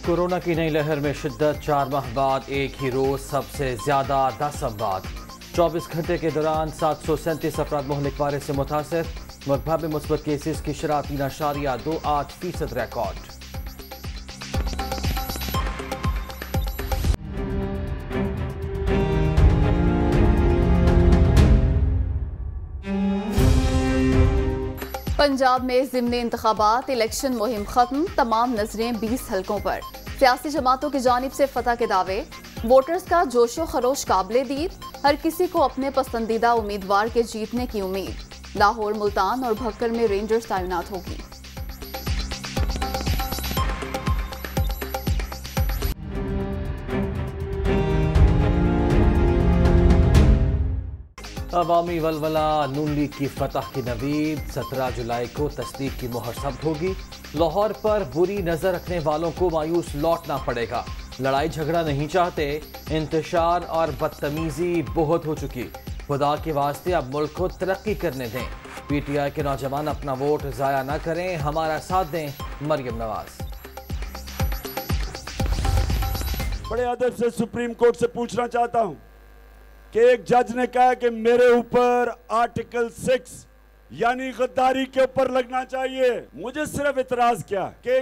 Corona की नई लहर में शिद्दत, 4 माह बाद एक ही रोज सबसे ज्यादा 10 अमवात। 24 घंटे के दौरान 737 अफराद मुहलिक वायरस से मुतासर। मुल्क भर में मुस्बत केसेस की शरह 3.28% रिकॉर्ड। पंजाब में ज़िमनी इंतखाबात, इलेक्शन मुहिम खत्म, तमाम नजरें 20 हलकों पर। सियासी जमातों की जानिब से फतह के दावे, वोटर्स का जोशो खरोश काबिले दीद, हर किसी को अपने पसंदीदा उम्मीदवार के जीतने की उम्मीद। लाहौर, मुल्तान और भक्कर में रेंजर्स तैनात होगी। अवामी वलवला, नून लीग की फतह की नवीद, 17 जुलाई को तस्दीक की मोहर सब्त होगी। लाहौर पर बुरी नजर रखने वालों को मायूस लौटना पड़ेगा। लड़ाई झगड़ा नहीं चाहते, इंतशार और बदतमीजी बहुत हो चुकी। खुदा के वास्ते अब मुल्क को तरक्की करने दें। PTI के नौजवान अपना वोट जाया न करें, हमारा साथ दें। मरियम नवाज। बड़े अदब से सुप्रीम कोर्ट से पूछना चाहता हूं कि एक जज ने कहा कि मेरे ऊपर आर्टिकल 6 यानी गद्दारी के ऊपर लगना चाहिए। मुझे सिर्फ इतराज क्या कि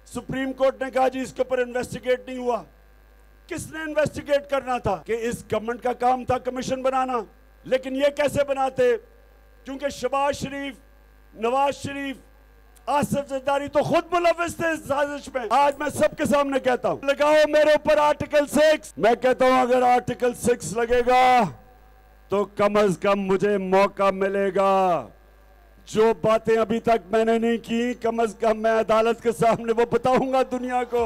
सुप्रीम कोर्ट ने कहा जी इसके ऊपर इन्वेस्टिगेट नहीं हुआ। किसने इन्वेस्टिगेट करना था? कि इस गवर्नमेंट का काम था कमीशन बनाना, लेकिन ये कैसे बनाते? क्योंकि शहबाज शरीफ, नवाज शरीफ, आसिफ जरदारी तो खुद मुलविस थे इस साजिश में। आज मैं सबके सामने कहता हूं, लगाओ मेरे ऊपर आर्टिकल 6। मैं कहता हूं अगर आर्टिकल 6 लगेगा तो कम अज कम मुझे मौका मिलेगा। जो बातें अभी तक मैंने नहीं की, कम अज कम मैं अदालत के सामने वो बताऊंगा दुनिया को।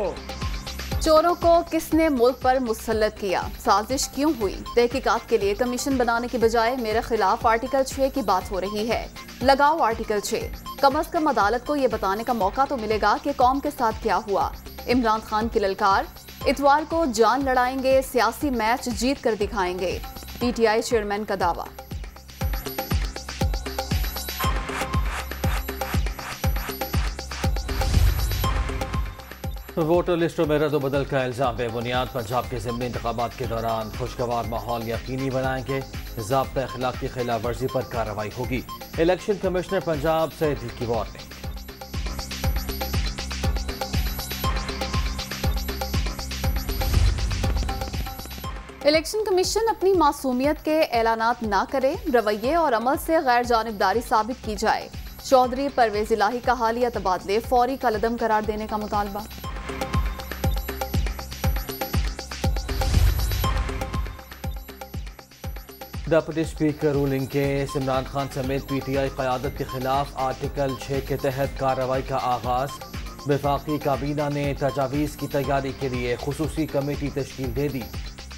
चोरों को किसने मुल्क पर मुसल्लत किया, साजिश क्यों हुई? तहकीकात के लिए कमीशन बनाने की बजाय मेरे खिलाफ आर्टिकल 6 की बात हो रही है। लगाओ आर्टिकल 6। कम अज कम अदालत को ये बताने का मौका तो मिलेगा कि कौम के साथ क्या हुआ। इमरान खान की ललकार, इतवार को जान लड़ाएंगे, सियासी मैच जीत कर दिखाएंगे। PTI चेयरमैन का दावा। वोटर लिस्टों में रद्द-ओ-बदल का इल्जाम बेबुनियाद। पंजाब के ज़िमनी इंतखाबात के दौरान खुशगवार माहौल यकीनी बनाएंगे। ज़ाब्ता अखलाक की खिलाफ वर्जी पर कार्रवाई होगी। इलेक्शन कमिश्नर पंजाब से दी की वार्निंग। इलेक्शन कमीशन अपनी मासूमियत के ऐलानात ना करे, रवैये और अमल से गैर जानिबदारी साबित की जाए। चौधरी परवेज इलाही का हालिया तबादले फौरी कलदम करार देने का मुतालबा। Deputy speaker ruling case, Imran Khan समेत PTI क़यादत के खिलाफ आर्टिकल 6 के तहत कार्रवाई का आगाज। वफाकी काबीना ने तजावीज़ की तैयारी के लिए खुसूसी कमेटी तश्कील दे दी।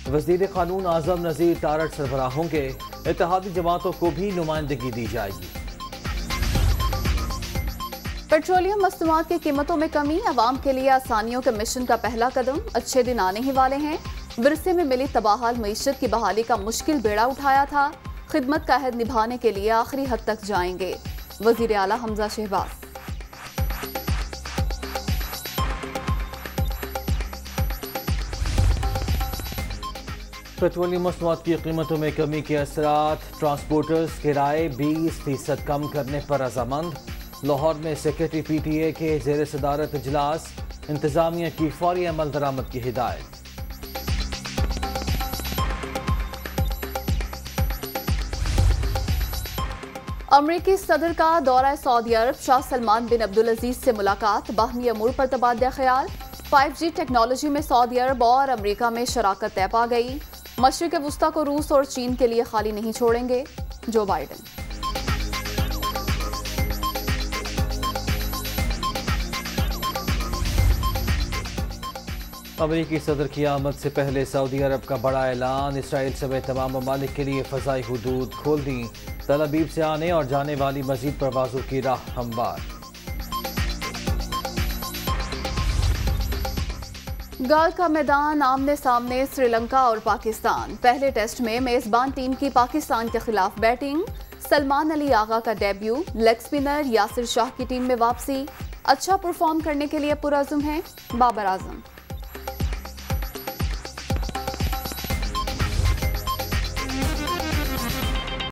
वज़ीर क़ानून आज़म नज़ीर तारड़ सरबराह होंगे। इत्तेहादी जमातों को भी नुमाइंदगी दी जाएगी। पेट्रोलियम मस्तूआत की कीमतों में कमी, अवाम के लिए आसानियों के मिशन का पहला कदम। अच्छे दिन आने ही वाले हैं। विरसे में मिली तबाहाल मईशत की बहाली का मुश्किल बेड़ा उठाया था। खिदमत का अहद निभाने के लिए आखिरी हद तक जाएंगे। वज़ीर आला हमजा शहबाज। पेट्रोलियम मसनूआत की कीमतों में कमी के असरात, ट्रांसपोर्टर्स किराए 20% कम करने पर रजामंद। लाहौर में सेक्रेटरी PTA के ज़ेर सदारत इजलास, इंतजामिया की फौरी अमल दरामद की हिदायत। अमरीकी सदर का दौरा सऊदी अरब, शाह सलमान बिन अब्दुल अजीज से मुलाकात, बाहमी अमूर पर तबादला ख्याल। 5G टेक्नोलॉजी में सऊदी अरब और अमरीका में शराकत तय पा गई। मशरिक़ वुस्ता को रूस और चीन के लिए खाली नहीं छोड़ेंगे, जो बाइडन। अमरीकी सदर की आमद से पहले सऊदी अरब का बड़ा ऐलान, इसराइल समेत तमाम ममालिक के लिए फ़ज़ाई हुदूद खोल दी। तल अबीब से आने और जाने वाली मज़ीद परवाज़ों की राह हमवार। गाल का मैदान, आमने सामने श्रीलंका और पाकिस्तान। पहले टेस्ट में मेज़बान टीम की पाकिस्तान के खिलाफ बैटिंग। सलमान अली आगा का debut, leg spinner Yasir Shah की टीम में वापसी। अच्छा परफॉर्म करने के लिए पुरअज़्म हैं बाबर आजम।